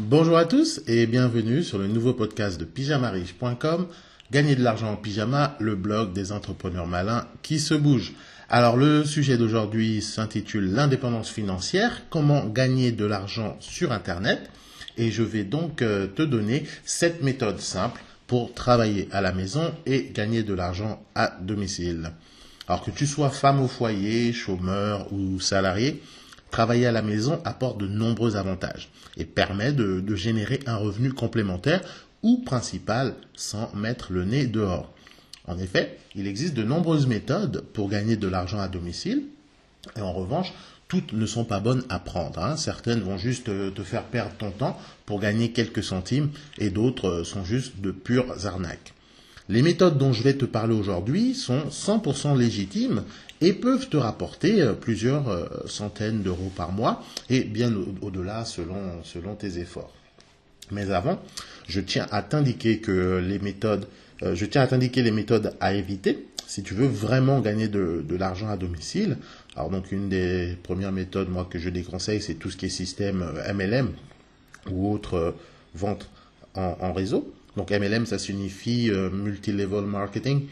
Bonjour à tous et bienvenue sur le nouveau podcast de pyjamariche.com, Gagner de l'argent en pyjama, le blog des entrepreneurs malins qui se bougent. Alors le sujet d'aujourd'hui s'intitule l'indépendance financière, comment gagner de l'argent sur Internet, et je vais donc te donner 7 méthodes simples pour travailler à la maison et gagner de l'argent à domicile. Alors que tu sois femme au foyer, chômeur ou salarié, travailler à la maison apporte de nombreux avantages et permet de générer un revenu complémentaire ou principal sans mettre le nez dehors. En effet, il existe de nombreuses méthodes pour gagner de l'argent à domicile et en revanche, toutes ne sont pas bonnes à prendre. Certaines vont juste te faire perdre ton temps pour gagner quelques centimes et d'autres sont juste de pures arnaques. Les méthodes dont je vais te parler aujourd'hui sont 100% légitimes et peuvent te rapporter plusieurs centaines d'euros par mois et bien au-delà selon tes efforts. Mais avant, je tiens à t'indiquer les méthodes à éviter si tu veux vraiment gagner de l'argent à domicile. Alors donc une des premières méthodes moi que je déconseille, c'est tout ce qui est système MLM ou autre vente en réseau. Donc MLM, ça signifie multi-level marketing.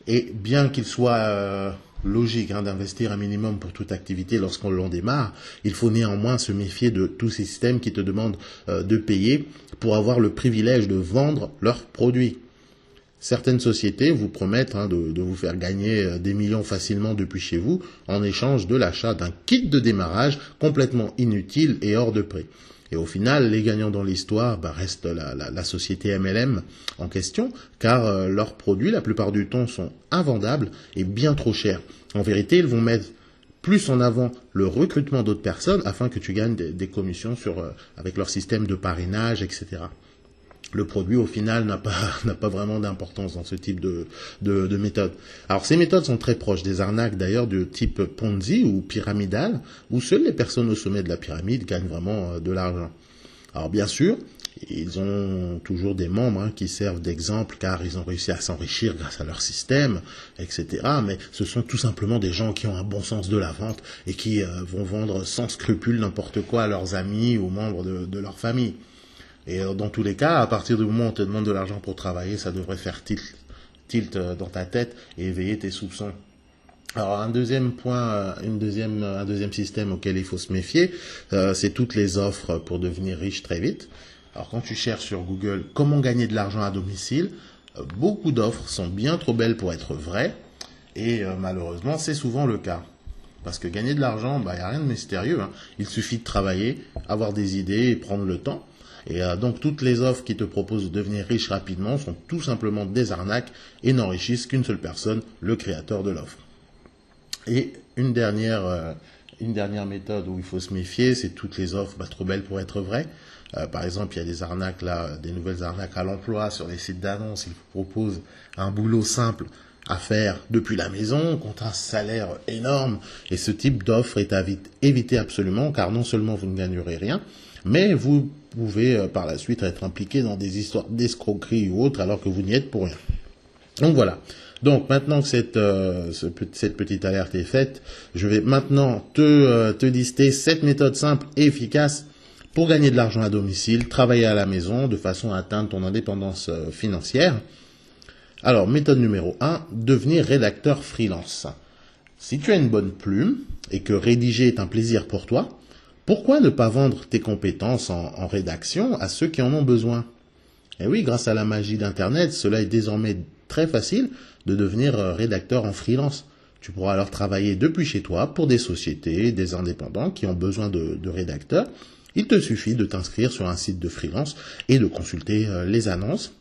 Et bien qu'il soit logique d'investir un minimum pour toute activité lorsqu'on l'en démarre, il faut néanmoins se méfier de tous ces systèmes qui te demandent de payer pour avoir le privilège de vendre leurs produits. Certaines sociétés vous promettent de vous faire gagner des millions facilement depuis chez vous en échange de l'achat d'un kit de démarrage complètement inutile et hors de prix. Et au final, les gagnants dans l'histoire restent la société MLM en question, car leurs produits, la plupart du temps, sont invendables et bien trop chers. En vérité, ils vont mettre plus en avant le recrutement d'autres personnes afin que tu gagnes des commissions avec leur système de parrainage, etc. Le produit, au final, n'a pas vraiment d'importance dans ce type de méthode. Alors, ces méthodes sont très proches des arnaques, d'ailleurs, de type Ponzi ou pyramidal, où seules les personnes au sommet de la pyramide gagnent vraiment de l'argent. Alors, bien sûr, ils ont toujours des membres qui servent d'exemple, car ils ont réussi à s'enrichir grâce à leur système, etc. Mais ce sont tout simplement des gens qui ont un bon sens de la vente et qui vont vendre sans scrupule n'importe quoi à leurs amis ou membres de leur famille. Et dans tous les cas, à partir du moment où on te demande de l'argent pour travailler, ça devrait faire tilt dans ta tête et éveiller tes soupçons. Alors un deuxième système auquel il faut se méfier, c'est toutes les offres pour devenir riche très vite. Alors quand tu cherches sur Google comment gagner de l'argent à domicile, beaucoup d'offres sont bien trop belles pour être vraies et malheureusement c'est souvent le cas. Parce que gagner de l'argent, il n'y a rien de mystérieux. Il suffit de travailler, avoir des idées et prendre le temps. Et donc toutes les offres qui te proposent de devenir riche rapidement sont tout simplement des arnaques et n'enrichissent qu'une seule personne, le créateur de l'offre. Et une dernière méthode où il faut se méfier, c'est toutes les offres trop belles pour être vraies. Par exemple, il y a des arnaques des nouvelles arnaques à l'emploi sur les sites d'annonces. Ils vous proposent un boulot simple à faire depuis la maison contre un salaire énorme. Et ce type d'offre est à éviter absolument, car non seulement vous ne gagnerez rien, mais vous pouvez par la suite être impliqué dans des histoires d'escroquerie ou autres alors que vous n'y êtes pour rien. Donc voilà. Donc maintenant que cette petite alerte est faite, je vais maintenant te lister 7 méthodes simples et efficaces pour gagner de l'argent à domicile, travailler à la maison de façon à atteindre ton indépendance financière. Alors, méthode numéro 1, devenir rédacteur freelance. Si tu as une bonne plume et que rédiger est un plaisir pour toi, pourquoi ne pas vendre tes compétences en rédaction à ceux qui en ont besoin? Et oui, grâce à la magie d'Internet, cela est désormais très facile de devenir rédacteur en freelance. Tu pourras alors travailler depuis chez toi pour des sociétés, des indépendants qui ont besoin de rédacteurs. Il te suffit de t'inscrire sur un site de freelance et de consulter les annonces.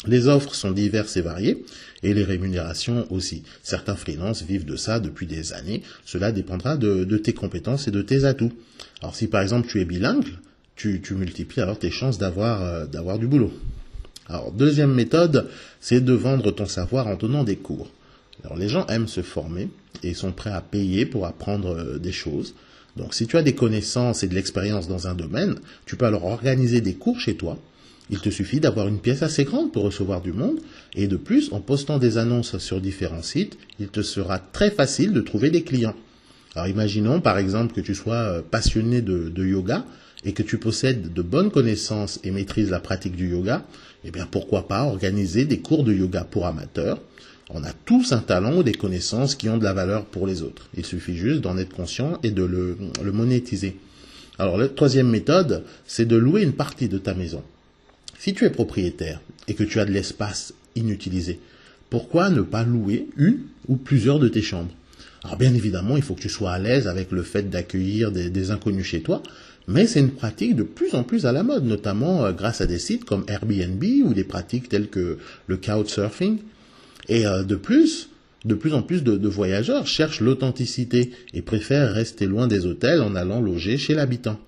Les offres sont diverses et variées, et les rémunérations aussi. Certains freelances vivent de ça depuis des années. Cela dépendra de tes compétences et de tes atouts. Alors si par exemple tu es bilingue, tu multiplies alors tes chances d'avoir du boulot. Alors deuxième méthode, c'est de vendre ton savoir en donnant des cours. Alors les gens aiment se former et sont prêts à payer pour apprendre des choses. Donc si tu as des connaissances et de l'expérience dans un domaine, tu peux alors organiser des cours chez toi. Il te suffit d'avoir une pièce assez grande pour recevoir du monde et de plus, en postant des annonces sur différents sites, il te sera très facile de trouver des clients. Alors imaginons par exemple que tu sois passionné de yoga et que tu possèdes de bonnes connaissances et maîtrises la pratique du yoga, eh bien pourquoi pas organiser des cours de yoga pour amateurs. On a tous un talent ou des connaissances qui ont de la valeur pour les autres. Il suffit juste d'en être conscient et de le monétiser. Alors la troisième méthode, c'est de louer une partie de ta maison. Si tu es propriétaire et que tu as de l'espace inutilisé, pourquoi ne pas louer une ou plusieurs de tes chambres? Alors bien évidemment, il faut que tu sois à l'aise avec le fait d'accueillir des inconnus chez toi, mais c'est une pratique de plus en plus à la mode, notamment grâce à des sites comme Airbnb ou des pratiques telles que le couchsurfing. Et de plus en plus de voyageurs cherchent l'authenticité et préfèrent rester loin des hôtels en allant loger chez l'habitant.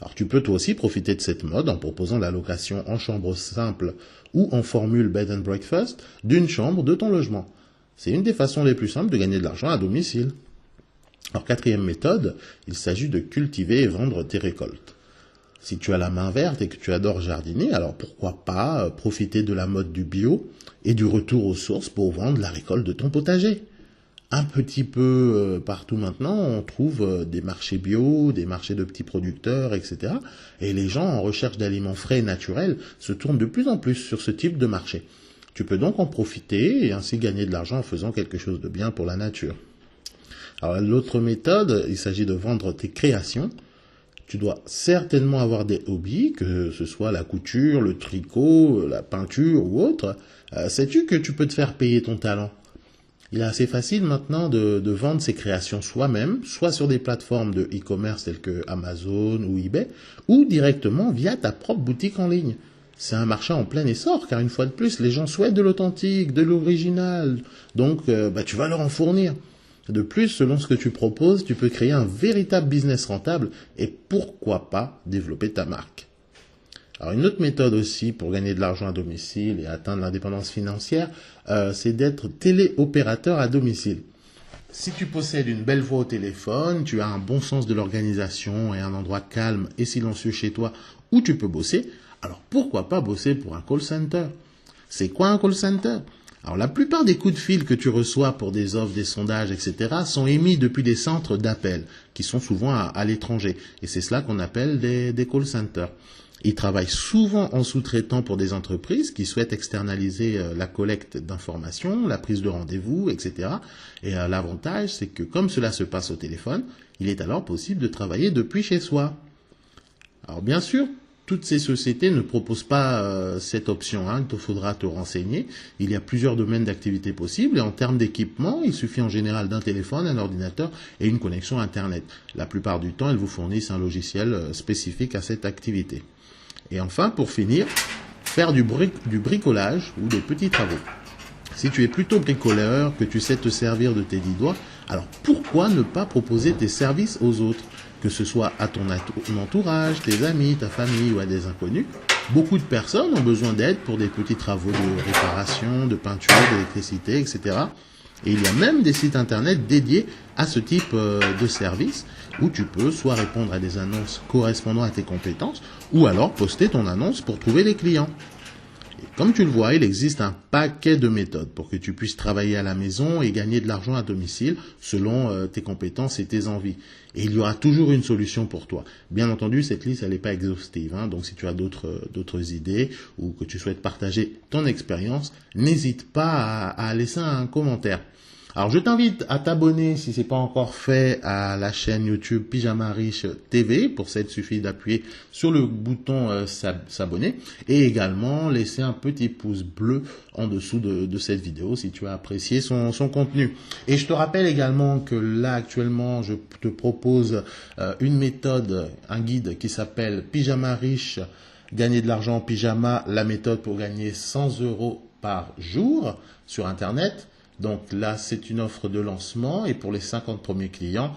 Alors tu peux toi aussi profiter de cette mode en proposant la location en chambre simple ou en formule bed and breakfast d'une chambre de ton logement. C'est une des façons les plus simples de gagner de l'argent à domicile. Alors quatrième méthode, il s'agit de cultiver et vendre tes récoltes. Si tu as la main verte et que tu adores jardiner, alors pourquoi pas profiter de la mode du bio et du retour aux sources pour vendre la récolte de ton potager. Un petit peu partout maintenant, on trouve des marchés bio, des marchés de petits producteurs, etc. Et les gens en recherche d'aliments frais et naturels se tournent de plus en plus sur ce type de marché. Tu peux donc en profiter et ainsi gagner de l'argent en faisant quelque chose de bien pour la nature. Alors l'autre méthode, il s'agit de vendre tes créations. Tu dois certainement avoir des hobbies, que ce soit la couture, le tricot, la peinture ou autre. Sais-tu que tu peux te faire payer ton talent? Il est assez facile maintenant de vendre ses créations soi-même, soit sur des plateformes de e-commerce telles que Amazon ou eBay, ou directement via ta propre boutique en ligne. C'est un marché en plein essor, car une fois de plus, les gens souhaitent de l'authentique, de l'original, donc tu vas leur en fournir. De plus, selon ce que tu proposes, tu peux créer un véritable business rentable et pourquoi pas développer ta marque. Alors une autre méthode aussi pour gagner de l'argent à domicile et atteindre l'indépendance financière, c'est d'être téléopérateur à domicile. Si tu possèdes une belle voix au téléphone, tu as un bon sens de l'organisation et un endroit calme et silencieux chez toi où tu peux bosser, alors pourquoi pas bosser pour un call center? C'est quoi un call center? Alors la plupart des coups de fil que tu reçois pour des offres, des sondages, etc. sont émis depuis des centres d'appel qui sont souvent à l'étranger. Et c'est cela qu'on appelle des call centers. Ils travaillent souvent en sous-traitant pour des entreprises qui souhaitent externaliser la collecte d'informations, la prise de rendez-vous, etc. Et l'avantage, c'est que comme cela se passe au téléphone, il est alors possible de travailler depuis chez soi. Alors bien sûr, toutes ces sociétés ne proposent pas cette option, il te faudra te renseigner. Il y a plusieurs domaines d'activité possibles et en termes d'équipement, il suffit en général d'un téléphone, un ordinateur et une connexion Internet. La plupart du temps, ils vous fournissent un logiciel spécifique à cette activité. Et enfin, pour finir, faire du bricolage ou des petits travaux. Si tu es plutôt bricoleur, que tu sais te servir de tes 10 doigts, alors pourquoi ne pas proposer tes services aux autres? Que ce soit à ton entourage, tes amis, ta famille ou à des inconnus. Beaucoup de personnes ont besoin d'aide pour des petits travaux de réparation, de peinture, d'électricité, etc. Et il y a même des sites internet dédiés à ce type de service où tu peux soit répondre à des annonces correspondant à tes compétences ou alors poster ton annonce pour trouver des clients. Et comme tu le vois, il existe un paquet de méthodes pour que tu puisses travailler à la maison et gagner de l'argent à domicile selon tes compétences et tes envies. Et il y aura toujours une solution pour toi. Bien entendu, cette liste, elle n'est pas exhaustive. Donc si tu as d'autres idées ou que tu souhaites partager ton expérience, n'hésite pas à laisser un commentaire. Alors je t'invite à t'abonner si ce n'est pas encore fait à la chaîne YouTube Pyjama Riche TV. Pour ça, il suffit d'appuyer sur le bouton s'abonner et également laisser un petit pouce bleu en dessous de cette vidéo si tu as apprécié son contenu. Et je te rappelle également que là actuellement je te propose une méthode, un guide qui s'appelle Pyjama Riche, gagner de l'argent en pyjama, la méthode pour gagner 100 € par jour sur Internet. Donc là, c'est une offre de lancement et pour les 50 premiers clients,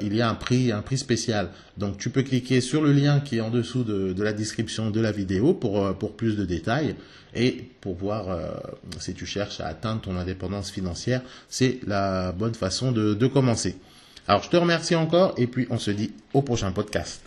il y a un prix spécial. Donc tu peux cliquer sur le lien qui est en dessous de la description de la vidéo pour plus de détails et pour voir si tu cherches à atteindre ton indépendance financière. C'est la bonne façon de commencer. Alors je te remercie encore et puis on se dit au prochain podcast.